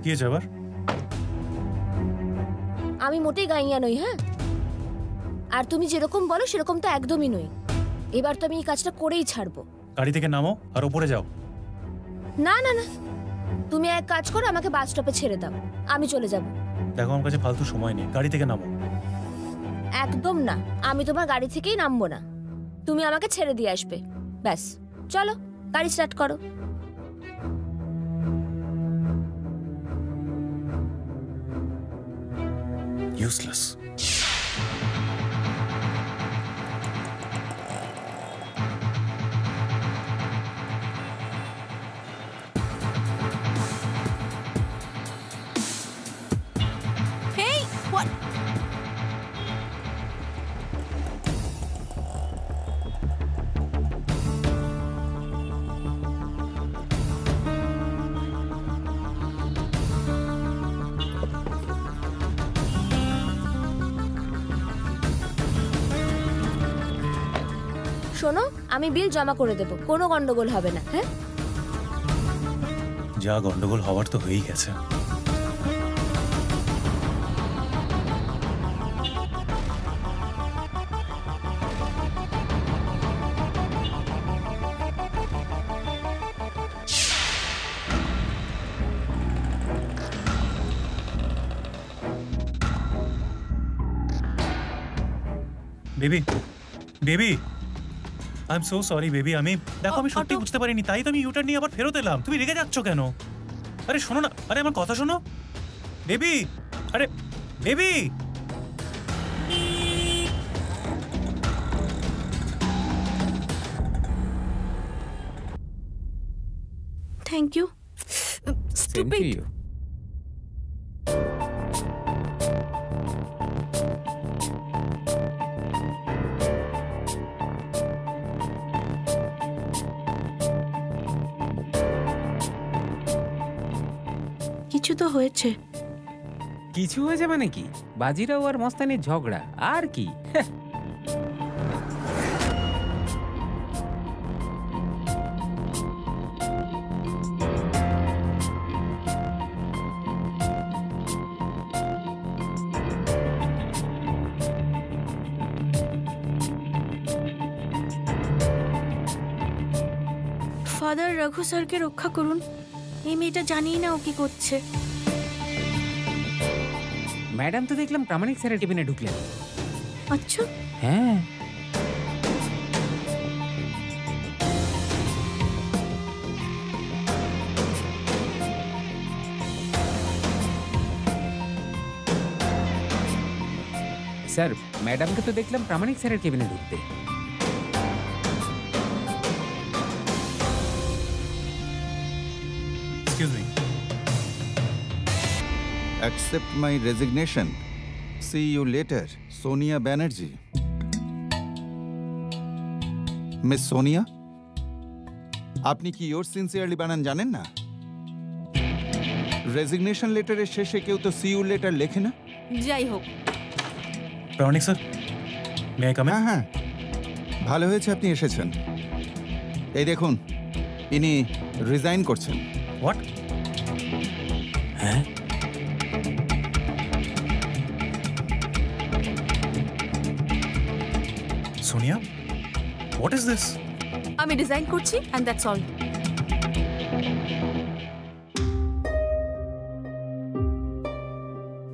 কি হয়েছে আবার? আমি মোটেই গাইয়া নই, হ্যাঁ? আর তুমি যেরকম বলো সেরকম তো একদমই নই। এবার তো আমি এই কাজটা করেই ছাড়বো। গাড়ি থেকে নামো আর ওপরে যাও। না না না, তুমি এক কাজ করো, আমাকে বাস স্টপে ছেড়ে দাও, আমি চলে যাব। দেখো আমার কাছে ফালতু সময় নেই, গাড়ি থেকে নামো। একদম না, আমি তোমার গাড়ি থেকেই নামবো না, তুমি আমাকে ছেড়ে দিয়ে আসবে, ব্যাস। চলো গাড়ি স্টার্ট করো। Useless. Hey, what? শোনো, আমি বিল জমা করে দেবো, কোনো গন্ডগোল হবে না, হ্যাঁ? যা গন্ডগোল হওয়ার তো হয়েই গেছে। Baby, baby, I am so sorry baby. আমি দেখো, আমি সত্যি বুঝতে পারিনি, তাই তো আমি ইউটার্ন নিয়ে আবার ফেরত এলাম। তুমি রেগে যাচ্ছ কেন? আরে শোনো না, আরে আমার কথা শোনো বেবি। আরে বেবি, Thank you. Stupid. কিছু তো হয়েছে। কিছু হয়েছে মানে কি? বাজিরাও আর মস্তানির ঝগড়া, আর কি? ফাদার রঘু স্যারকে রক্ষা করুন, এই মেয়েটা জানিই না ও কি করছে। ম্যাডাম তো দেখলাম প্রামাণিক স্যারের কেবিনে ঢুকলেন। আচ্ছা, হ্যাঁ, স্যার ম্যাডামকে তো দেখলাম প্রামাণিক স্যারের কেবিনে ঢুকতে। Excuse me. Accept my resignation. See you later, Sonia Banerjee. Miss Sonia, আপনি কি yours sincerely বানান জানেন না? রেজিগনেশন লেটারের শেষে কেউ তো see you later লেখে না। যাই হোক। Pramanik sir, may I come in? হ্যাঁ হ্যাঁ, ভালো হয়েছে আপনি এসেছেন। এই দেখুন, ইনি রিজাইন করছেন। হোয়াট? হ্যাঁ, সোনিয়া, হোয়াট ইজ দিস? আমি ডিজাইন করছি এন্ড দ্যাটস অল।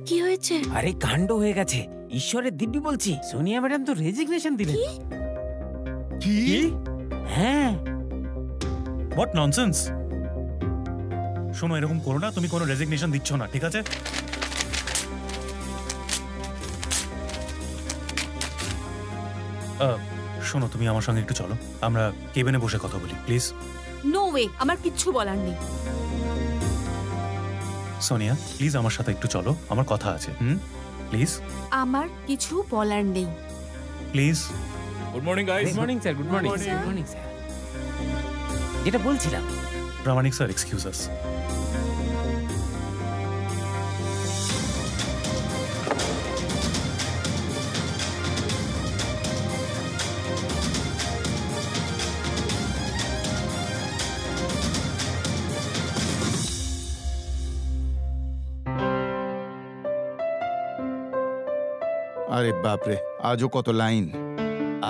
কি হয়েছে? আরে কাণ্ড হয়ে গেছে, ঈশ্বরের দিব্যি বলছি। সোনিয়া ম্যাডাম তো রেজিগনেশন দিলেন। কি? হ্যাঁ। What nonsense! শোনো, এরকম করো না, তুমি কোনো রেজিগনেশন দিচ্ছ না, ঠিক আছে? শোনো, তুমি আমার সঙ্গে একটু চলো, আমরা কেবিনে বসে কথা বলি প্লিজ। নো ওয়ে, আমার কিচ্ছু বলার নেই। সোনিয়া প্লিজ আমার সাথে একটু চলো, আমার কথা আছে। প্লিজ। আমার কিছু বলার নেই। Please. Good morning guys. Good morning sir. Good morning. Good morning sir. যেটা বলছিলাম, প্রামাণিক স্যার, এক্সকিউজ আস। আরে বাপরে, আজও কত লাইন।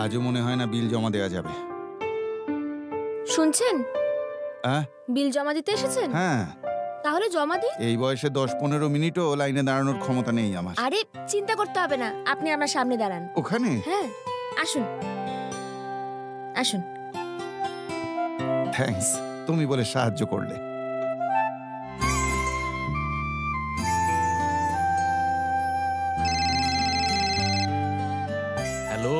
আজও মনে হয় না বিল জমা দেওয়া যাবে। শুনছেন, হ্যাঁ বিল জমা দিতে এসেছেন? হ্যাঁ, তাহলে জমা দিন। এই বয়সে 10-15 মিনিটও লাইনে দাঁড়ানোর ক্ষমতা নেই আমার। আরে চিন্তা করতে হবে না, আপনি আমার সামনে দাঁড়ান। ওখানে? হ্যাঁ, আসুন আসুন। থ্যাঙ্কস, তুমি বলে সাহায্য করলে। হ্যালো,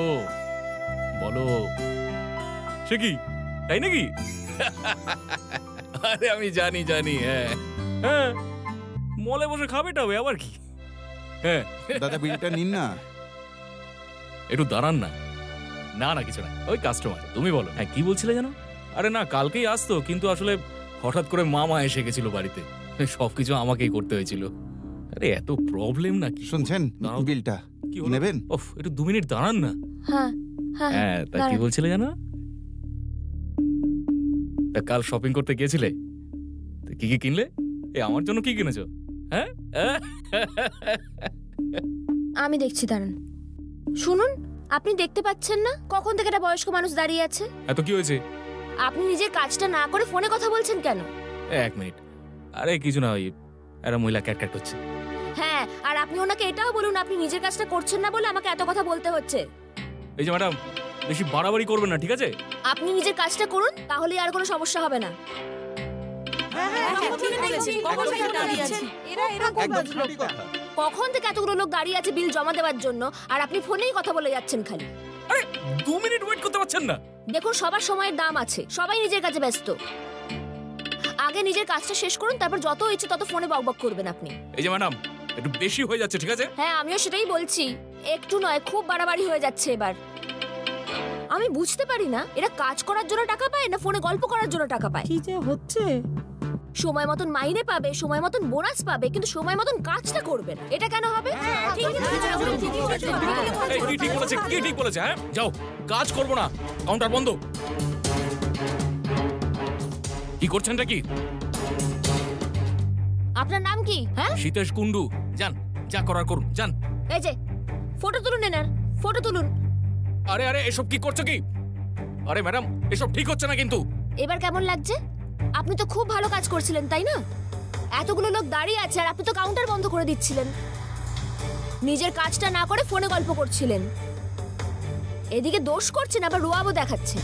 বলো। সে কি, তাই নাকি? আরে আমি জানি জানি, হ্যাঁ হ্যাঁ, মলে বসে খাবে টাবে আবার কি। হ্যাঁ দাদা বিলটা নিন না। একটু দাঁড়ান না। না না কিছু না, ওই কাস্টমার। তুমি বলো, হ্যাঁ কি বলছিলে জানো? আরে না, কালকেই আসতো, কিন্তু আসলে হঠাৎ করে মামা এসে গেছিল বাড়িতে, সবকিছু আমাকেই করতে হয়েছিল। আরে এত প্রবলেম নাকি? শুনছেন দাঁড়াও। বিলটা কি হলো? নেবেন? ওফ, একটু 2 মিনিট দাঁড়ান না। হ্যাঁ হ্যাঁ হ্যাঁ, তা কি দাঁড়ান। বলছিলে জানো? তা কাল শপিং করতে গিয়েছিলে, তা কি কি কিনলে? আমার জন্য কি কিনেছো? হ্যাঁ আমি দেখছি, দাঁড়ান। শুনুন, আপনি দেখতে পাচ্ছেন না কখন থেকে একটা বয়স্ক মানুষ দাঁড়িয়ে আছে? এত কি হয়েছে? আপনি নিজের কাজটা না করে ফোনে কথা বলছেন কেন? 1 মিনিট। আরে কিছু না, ওই একটা মহিলা ক্যাট করছে। হ্যাঁ, আর আপনি ওনাকে এটাও বলুন আপনি নিজের কাজটা করছেন না বলে আমাকে এত কথা বলতে হচ্ছে। এই যে ম্যাডাম, বেশি বাড়াবাড়ি করবেন না, ঠিক আছে? আপনি নিজের কাজটা করুন, তাহলে আর কোনো সমস্যা হবে না। কখন থেকে এতগুলো লোক দাঁড়িয়ে আছে বিল জমা দেওয়ার জন্য, আর আপনি ফোনেই কথা বলে যাচ্ছেন খালি। আরে 2 মিনিট ওয়েট করতে পারছেন না? দেখুন, সবার সময়ের দাম আছে, সবাই নিজের কাজে ব্যস্ত। আগে নিজের কাজটা শেষ করুন, তারপর যত ইচ্ছে তত ফোনে বকবক করবেন আপনি। এই যে ম্যাডাম, একটু বেশি হয়ে যাচ্ছে, ঠিক আছে? হ্যাঁ, আমিও সেটাই বলছি, একটু নয় খুব বাড়াবাড়ি হয়ে যাচ্ছে এবার। আমি বুঝতে পারি না, এরা কাজ করার জন্য টাকা পায় না ফোনে গল্প করার জন্য টাকা পায়। কি যে হচ্ছে? সময় মতন মাইনে পাবে, সময় মতন বোনাস পাবে, কিন্তু সময় মতন কাজটা করবে না। এটা কেন হবে? এই কি ঠিক বলেছে, কি ঠিক বলেছে? হ্যাঁ যাও, কাজ করবো না, কাউন্টার বন্ধ। কি করছেনটা কি? আপনার নাম কি? হ্যাঁ, শীতেশ কুন্ডু। যান, যা করার করুন, যান। এই যে ফটো তুলুন, এনার ফটো তুলুন। আরে আরে, এসব কি করছো কি? আরে ম্যাডাম, এসব ঠিক হচ্ছে না কিন্তু। এবার কেমন লাগছে? আপনি তো খুব ভালো কাজ করছিলেন, তাই না? এতগুলো লোক দাঁড়িয়ে আছে আর আপনি তো কাউন্টার বন্ধ করে দিচ্ছিলেন, নিজের কাজটা না করে ফোনে গল্প করছিলেন। এদিকে দোষ করছেন, আবার রোয়াবও দেখাচ্ছেন।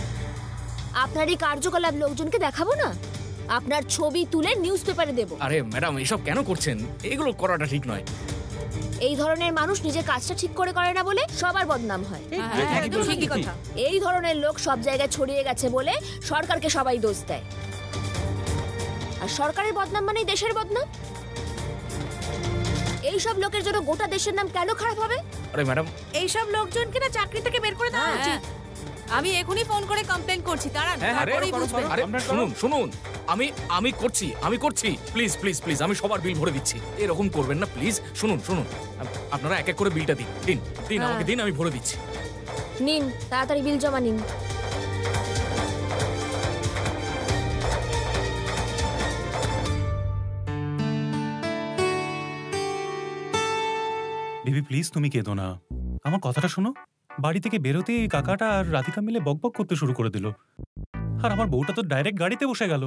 আপনার এই কার্যকলাপ লোকজনকে দেখাবো না, আপনার ছবি তুলে নিউজ পেপারে দেব। আরে ম্যাডাম, এসব কেন করছেন? এগুলো করাটা ঠিক নয়। এই ধরনের মানুষ নিজের কাজটা ঠিক করে করে না বলে সবার বদনাম হয়। এই ধরনের লোক সব জায়গায় ছড়িয়ে গেছে বলে সরকারকে সবাই দোষ দেয়, আর সরকারের বদনাম মানে দেশের বদনাম। এই সব লোকের জন্য গোটা দেশের নাম কেন খারাপ হবে? আরে ম্যাডাম, এইসব লোকজনকে না চাকরি থেকে বের করে দেওয়া উচিত। আমি এখনই ফোন করে কমপ্লেইন করছি, দাঁড়ান, তারপরেই বুঝবেন। আরে শুনুন শুনুন, আমি করছি, প্লিজ প্লিজ প্লিজ, আমি সবার বিল ভরে দিচ্ছি। এরকম করবেন না প্লিজ। শুনুন শুনুন, আপনারা এক এক করে বিলটা দিন দিন দিন, আমাকে দিন, আমি ভরে দিচ্ছি। নিন, তাড়াতাড়ি বিল জমা নিন। বেবি প্লিজ, তুমি কেঁদো না, আমার কথাটা শোনো। বাড়ি থেকে বেরোতেই কাকাটা আর রাধিকা মিলে বকবক করতে শুরু করে দিল, আর আমার বউটা তো ডাইরেক্ট গাড়িতে বসে গেল।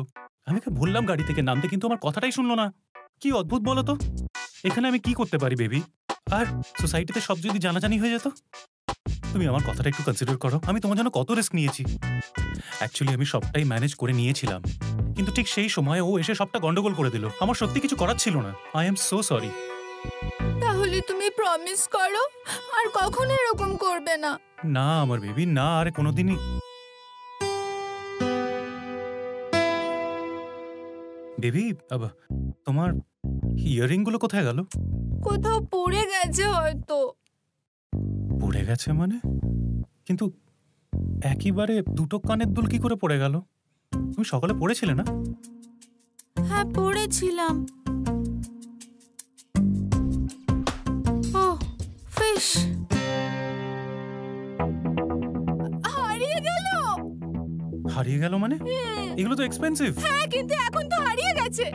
আমি ওকে বললাম গাড়ি থেকে নামতে, কিন্তু আমার কথাটাই শুনলো না। কি অদ্ভুত বলো তো, এখানে আমি কি করতে পারি বেবি? আর সোসাইটিতে সব যদি জানাজানি হয়ে যেত? তুমি আমার কথাটা একটু কনসিডার করো, আমি তোমার জন্য কত রিস্ক নিয়েছি। অ্যাকচুয়ালি আমি সবটাই ম্যানেজ করে নিয়েছিলাম, কিন্তু ঠিক সেই সময় ও এসে সবটা গন্ডগোল করে দিল। আমার সত্যি কিছু করার ছিল না। I am so sorry. তাহলে তুমি প্রমিস করো আর কখনো এরকম করবে না। না আমার বেবি, না, আরে কোনোদিনই। বেবি, তোমার ইয়ারিং গুলো কোথায় গেল? কোথাও পড়ে গেছে হয়তো। পড়ে গেছে মানে? কিন্তু একইবারে দুটো কানের দুল কি করে পড়ে গেল? তুমি সকালে পড়েছিলে না? হ্যাঁ, পড়েছিলাম। ও ফিশ হারিয়ে গেল। হারিয়ে গেল মানে? এগুলো তো এক্সপেন্সিভ। হ্যাঁ, কিন্তু এখন তো হারিয়ে গেছে।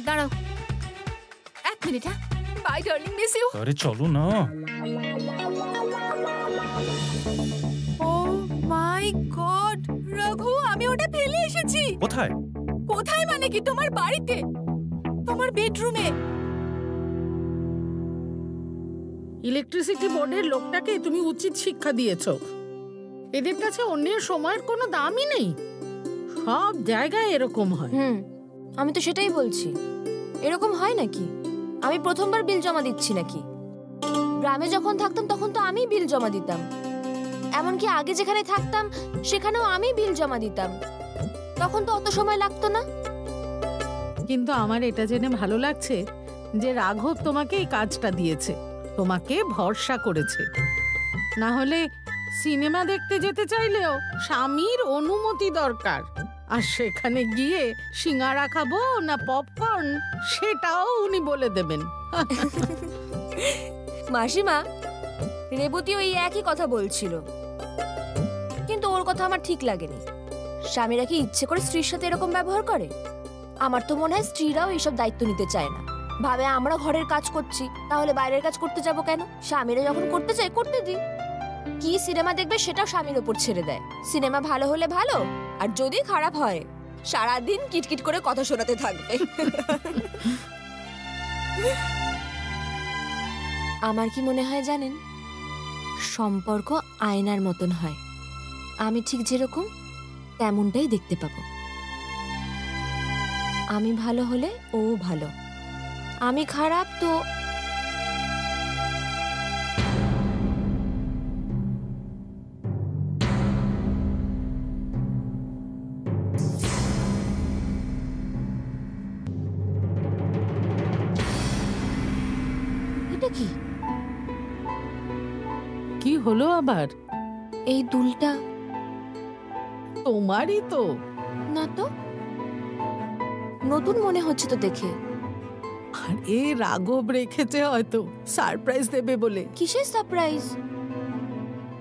দাঁড়াও 1 মিনিট। হ্যাঁ, বাই ডার্লিং, মিস ইউ। আরে চলো না। ও মাই গড রঘু, আমি ওটা ফেলে এসেছি। কোথায়? কোথায় মানে কি? তোমার বাড়িতে, তোমার বেডরুমে। ইলেকট্রিসিটি বোর্ডের লোকটাকে তুমি উচিত শিক্ষা দিয়েছো। এদের কাছে অন্যের সময়ের কোনো দামই নেই, সব জায়গায় এরকম হয়। আমি তো সেটাই বলছি, এরকম হয় নাকি? আমি প্রথমবার বিল জমা দিচ্ছি নাকি? গ্রামে যখন থাকতাম তখন তো আমি বিল জমা দিতাম, এমনকি আগে যেখানে থাকতাম সেখানেও আমি বিল জমা দিতাম, তখন তো অত সময় লাগতো না। কিন্তু আমার এটা জেনে ভালো লাগছে যে রাঘব তোমাকে এই কাজটা দিয়েছে, তোমাকে ভরসা করেছে। না হলে সিনেমা দেখতে যেতে চাইলেও স্বামীর অনুমতি দরকার, আর সেখানে গিয়ে সিঙ্গারা খাবো না পপকর্ন সেটাও উনি বলে দেবেন। মাসিমা, রেবতীও এই একই কথা বলছিল, কিন্তু ওর কথা আমার ঠিক লাগেনি। স্বামীরা কি ইচ্ছে করে স্ত্রীর সাথে এরকম ব্যবহার করে? আমার তো মনে হয় স্ত্রীরাও এইসব দায়িত্ব নিতে চায় না, ভাবে আমরা ঘরের কাজ করছি, তাহলে বাইরের কাজ করতে যাব কেন? স্বামীরা যখন করতে চায় করতে দিই। কি সিনেমা দেখবে সেটাও স্বামীর উপর ছেড়ে দেয়। সিনেমা ভালো হলে ভালো, আর যদি খারাপ হয় সারাদিন কিটকিট করে কথা শোনাতে থাকবে। আমার কি মনে হয় জানেন, সম্পর্ক আয়নার মতন হয়, আমি ঠিক যেরকম তেমনটাই দেখতে পাবো। আমি ভালো হলে ও ভালো, আমি খারাপ তো এটা কি? কি হলো আবার? এই দুলটা তোমারই তো। না তো, নতুন মনে হচ্ছে তো দেখে। আরে রাঘব রেখেছে হয়তো সারপ্রাইজ দেবে বলে। কিসের সারপ্রাইজ?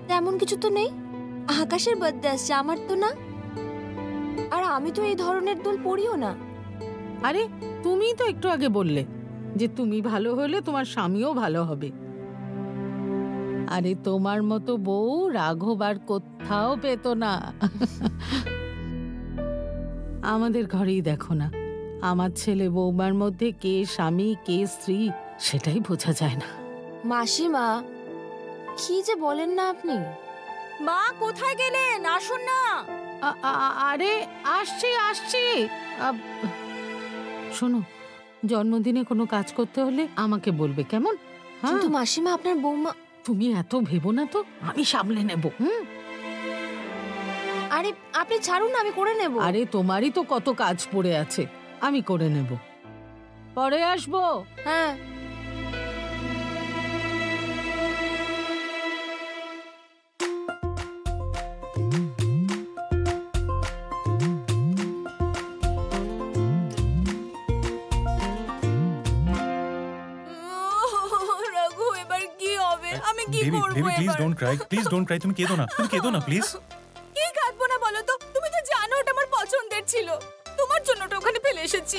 তেমন কিছু তো নেই। আকাশের বার্থডে আসছে, আমার তো না। আর আমি তো এই ধরনের দুল পরিও না। আরে তুমি তো একটু আগে বললে যে তুমি ভালো হলে তোমার স্বামীও ভালো হবে। আরে তোমার মতো বউ রাঘব আর কোথাও পেত না। আমাদের ঘরেই দেখো না, আমার ছেলে বৌমার মধ্যে কে স্বামী কে স্ত্রী সেটাই বোঝা যায় না। মাসিমা, কি যে বলেন না আপনি। মা কোথায় গেলেন? আসুন না। আরে আসছি আসছি। শোনো, জন্মদিনে কোনো কাজ করতে হলে আমাকে বলবে, কেমন? কিন্তু মাসিমা, আপনার বৌমা। তুমি এত ভেবো না তো, আমি সামলে নেব। আরে আপনি ছাড়ুন না, আমি করে নেব। আরে তোমারই তো কত কাজ পড়ে আছে, আমি করে নেব, পরে আসবো। হ্যাঁ। রঘু, এবার কি হবে? আমি কি করব? Baby please don't Cry, please don't Cry. তুমি কেঁদো না, তুমি কেঁদো না প্লিজ। কি কাঁদবো না বলো তো? তুমি তো জানো ওটা আমার পছন্দের ছিল, তোমার জন্য ওটা ওখানে ফেলে এসেছি।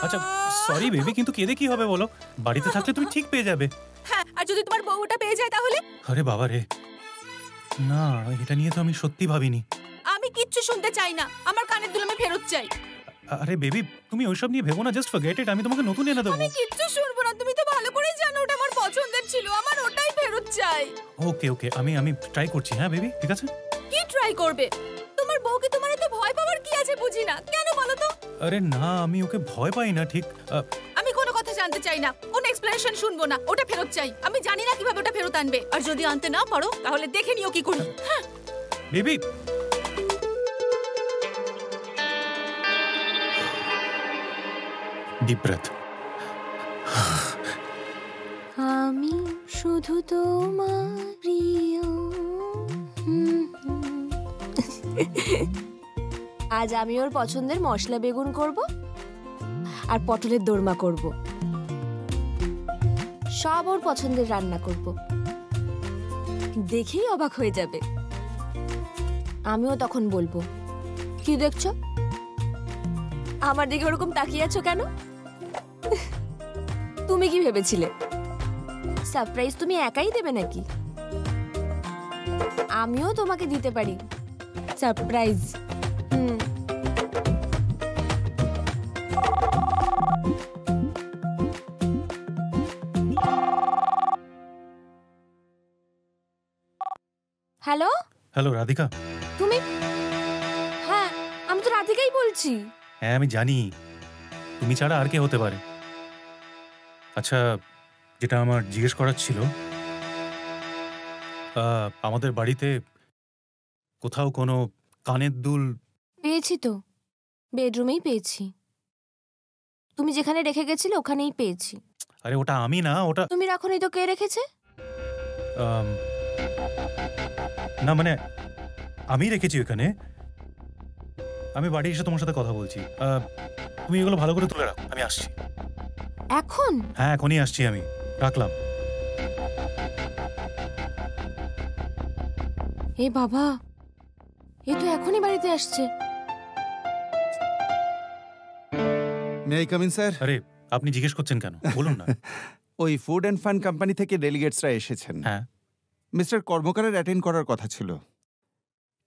আচ্ছা সরি বেবি, কিন্তু কেঁদে কি হবে বলো? বাড়িতে থাকলে তুমি ঠিক পেয়ে যাবে। হ্যাঁ, আর যদি তোমার বউ ওটা পেয়ে যায় তাহলে? আরে বাবা রে, না এটা নিয়ে তো আমি সত্যি ভাবিনি। আমি কিচ্ছু শুনতে চাই না, আমার কানের দুল আমি ফেরত চাই। আরে বেবি, তুমি ওইসব নিয়ে ভেবো না, জাস্ট ফরগেট ইট। আমি তোমাকে নতুন এনে দেবো। আমি কিচ্ছু শুনবো না, তুমি তো ভালো করেই জানো ওটা আমার পছন্দের ছিল, আমার ওটাই ফেরত চাই। ওকে ওকে, আমি ট্রাই করছি। হ্যাঁ বেবি, ঠিক আছে। কি ট্রাই করবে? তোমার বউকে তোমার এত ভয় পাওয়ার কি আছে বুঝি না, কেন বলো তো? আরে না, আমি ওকে ভয় পাই না ঠিক। আমি কোনো কথা জানতে চাই না, কোনো এক্সপ্লেনেশন শুনবো না, ওটা ফেরত চাই। আমি জানি না কিভাবে ওটা ফেরত আনবে, আর যদি আনতে না পারো তাহলে দেখে নিও কি করি। হ্যাঁ বেবি, ডিপ ব্রেথ। আমি শুধু তোমার প্রিয়। আজ আমি ওর পছন্দের মশলা বেগুন করব আর পটলের দোরমা করব, সব ওর পছন্দের রান্না করব। দেখেই অবাক হয়ে যাবে। আমিও তখন বলবো, কি দেখছো? আমার দিকে ওরকম তাকিয়ে আছো কেন? তুমি কি ভেবেছিলে সারপ্রাইজ তুমি একাই দেবে নাকি? আমিও তোমাকে দিতে পারি সারপ্রাইজ। Hello hello Radhika. তুমি? হ্যাঁ আমি তো রাধিকাই বলছি। হ্যাঁ আমি জানি, তুমি ছাড়া আর কে হতে পারে। আচ্ছা, যেটা আমার জিজ্ঞেস করার ছিল, আমাদের বাড়িতে কোথাও কোনো কানের দুল? পেয়েছি তো, বেডরুমেই পেয়েছি। তুমি যেখানে রেখে গেছিলে ওখানেই পেয়েছি। আরে ওটা আমি না, ওটা তুমি রাখোনি তো কে রেখেছে? না মানে আমি রেখেছি ওখানে। আমি বাড়ি এসে তোমার সাথে কথা বলছি। তুমি এগুলো ভালো করে তুলে রাখো, আমি আসছি। এখন? হ্যাঁ এখনই আসছি, আমি রাখলাম। এ বাবা, এ তো এখনই বাড়িতে আসছে। May I come in sir? আরে আপনি জিজ্ঞেস করছেন কেন, বলুন না। ওই ফুড অ্যান্ড ফান কোম্পানি থেকে ডেলিগেটসরা এসেছেন। হ্যাঁ মিস্টার কর্মকারের অ্যাটেন্ড করার কথা ছিল,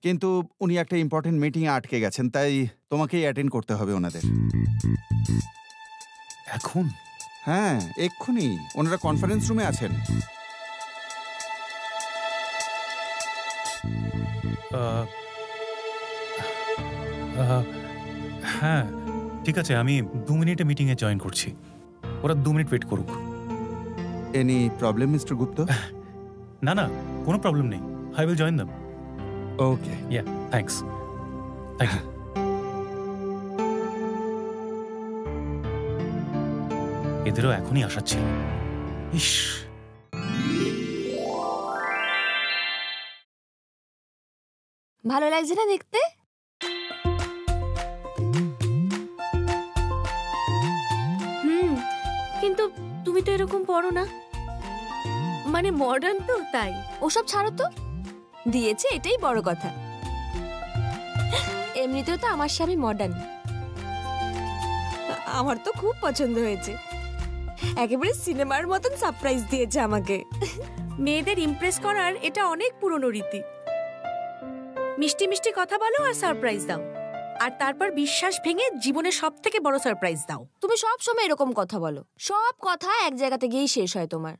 কিন্তু উনি একটা ইম্পর্টেন্ট মিটিংয়ে আটকে গেছেন, তাই তোমাকেই অ্যাটেন্ড করতে হবে ওনাদের। এখন? হ্যাঁ এক্ষুনি, ওনারা কনফারেন্স রুমে আছেন। হ্যাঁ ঠিক আছে, আমি 2 মিনিটে মিটিংয়ে জয়েন করছি। ওরা 2 মিনিট ওয়েট করুক। Any problem mister Gupta? না না, কোনো প্রবলেম নেই। I will join them. Okay, yeah thanks. Thank you. এদেরও এখনই আসার ছিল। ইস, ভালো লাগছে না দেখতে? কিন্তু তুমি তো এরকম পড়ো না, মানে মডার্ন তো, তাই। ওসব ছাড়ো তো, দিয়েছে এটাই বড় কথা। এমনিতেও তো আমার স্বামী মডার্ন, আমার তো খুব পছন্দ হয়েছে। একেবারে সিনেমার মতন সারপ্রাইজ দিয়েছে আমাকে। মেয়েদের ইমপ্রেস করার এটা অনেক পুরনো রীতি। মিষ্টি মিষ্টি কথা বলো আর সারপ্রাইজ দাও, আর তারপর বিশ্বাস ভেঙে জীবনের সবথেকে বড় সারপ্রাইজ দাও। তুমি সব সময় এরকম কথা বলো, সব কথা এক জায়গাতে গিয়েই শেষ হয় তোমার।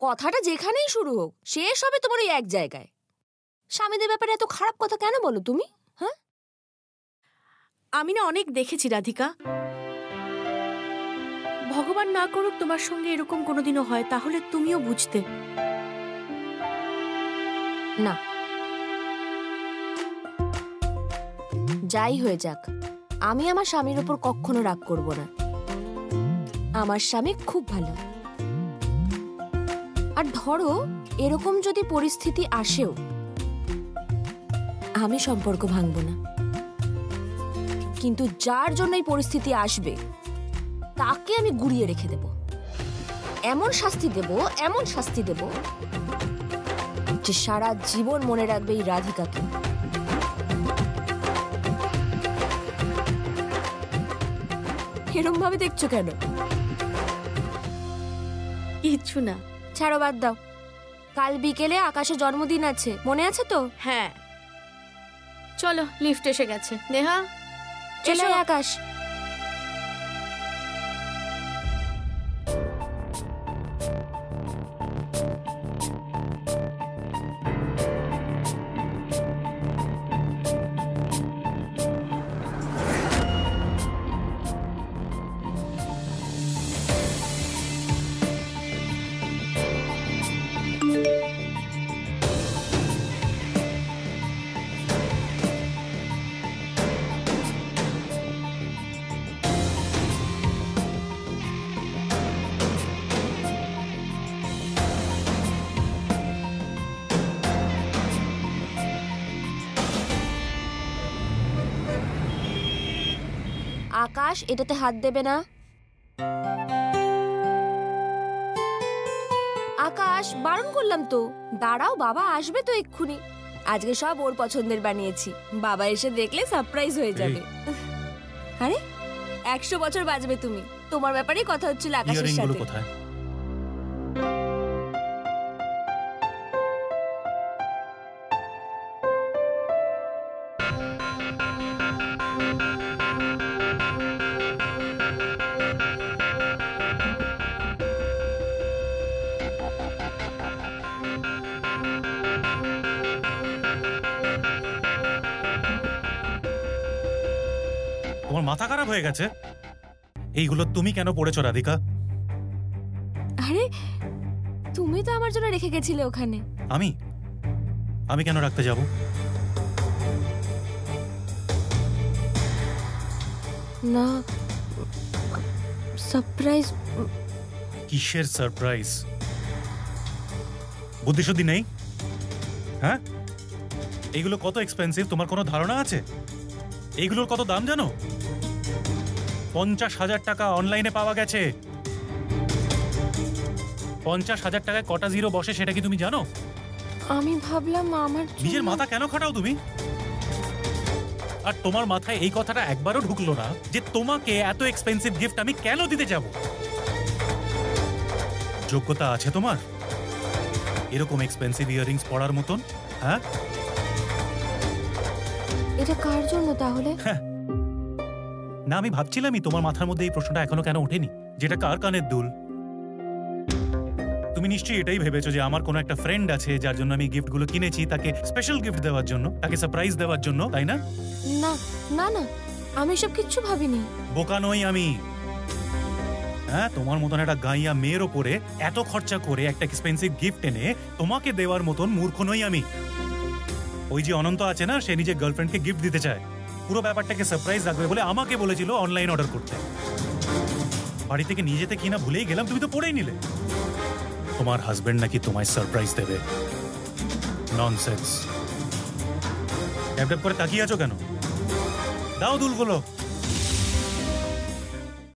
কথাটা যেখানেই শুরু হোক শেষ হবে তোমার ওই এক জায়গায়। স্বামীদের ব্যাপারে এত খারাপ কথা কেন বলো তুমি? হ্যাঁ, আমি না অনেক দেখেছি রাধিকা। ভগবান না করুক তোমার সঙ্গে এরকম কোনোদিনও হয়, তাহলে তুমিও বুঝতে। না, যাই হয়ে যাক, আমি আমার স্বামীর উপর কখনো রাগ করব না। আমার স্বামী খুব ভালো। আর ধরো এরকম যদি পরিস্থিতি আসেও, আমি সম্পর্ক ভাঙব না। কিন্তু যার জন্য এই পরিস্থিতি আসবে তাকে আমি গুড়িয়ে রেখে দেব। এমন শাস্তি দেব, এমন শাস্তি দেব যে সারা জীবন মনে রাখবে এই রাধিকাকে। এরম ভাবে দেখছো কেন? কিচ্ছু না, ছাড়ো, বাদ দাও। কাল বিকেলে আকাশের জন্মদিন আছে, মনে আছে তো? হ্যাঁ চলো, লিফট এসে গেছে। নেহা চলে আয় আকাশ। আকাশ, এটাতে হাত দেবে না। আকাশ, বারণ করলাম তো। দাঁড়াও, বাবা আসবে তো এক্ষুনি। আজকে সব ওর পছন্দের বানিয়েছি, বাবা এসে দেখলে সারপ্রাইজ হয়ে যাবে। আরে 100 বছর বাজবে তুমি। তোমার ব্যাপারেই কথা হচ্ছিল আকাশের ইয়ারিংগুলো সাথে। কোথায়? তোমার মাথা খারাপ হয়ে গেছে? এইগুলো তুমি কেন পড়েছো রাধিকা? আরে তুমি তো আমার জন্য রেখে গেছিলে ওখানে। আমি কেন রাখতে যাব? না, সারপ্রাইজ। কিসের সারপ্রাইজ? বুদ্ধিশুদ্ধি নেই? হ্যাঁ, এইগুলো কত এক্সপেন্সিভ তোমার কোনো ধারণা আছে? এইগুলোর কত দাম জানো? 50,000 টাকা অনলাইনে পাওয়া গেছে। 50,000 টাকায় কটা জিরো বসে সেটা কি তুমি জানো? আমি ভাবলাম আমার নিজের মাথা কেন খাটাও তুমি? আর তোমার মাথায় এই কথাটা একবারও ঢুকলো না যে তোমাকে এত এক্সপেন্সিভ গিফট আমি কেন দিতে যাব? যোগ্যতা আছে তোমার এরকম এক্সপেন্সিভ ইয়াররিংস পরার মতন? হ্যাঁ, এটা কার জন্য তাহলে? না, আমি ভাবছিলামই তোমার মাথার মধ্যে এই প্রশ্নটা এখনো কেন ওঠেনি, যেটা কার কানের দুল। তুমি নিশ্চয়ই এটাই ভেবেছো যে আমার কোনো একটা ফ্রেন্ড আছে যার জন্য আমি গিফটগুলো কিনেছি, তাকে স্পেশাল গিফট দেওয়ার জন্য, তাকে সারপ্রাইজ দেওয়ার জন্য, তাই না? না না না, আমি সব কিচ্ছু ভাবিনি। বোকা নই আমি। হ্যাঁ, তোমার মতন একটা গাইয়া মেয়ের ওপরে এত খরচা করে একটা এক্সপেন্সিভ গিফট এনে তোমাকে দেওয়ার মতন মূর্খ নই আমি। ওই যে অনন্ত আছে না, সে নিজের গার্লফ্রেন্ডকে গিফট দিতে চায়, পুরো ব্যাপারটাকে সারপ্রাইজ রাখবে বলে আমাকে বলেছিল অনলাইন অর্ডার করতে। বাড়ি থেকে নিয়ে যেতে কিনা ভুলেই গেলাম, তুমি তো পড়েই নিলে। তোমার হাজবেন্ড নাকি তোমায় সারপ্রাইজ দেবে। ননসেন্স। ট্যাপ ট্যাপ করে তাকিয়ে আছো কেন? দাও দুলগুলো।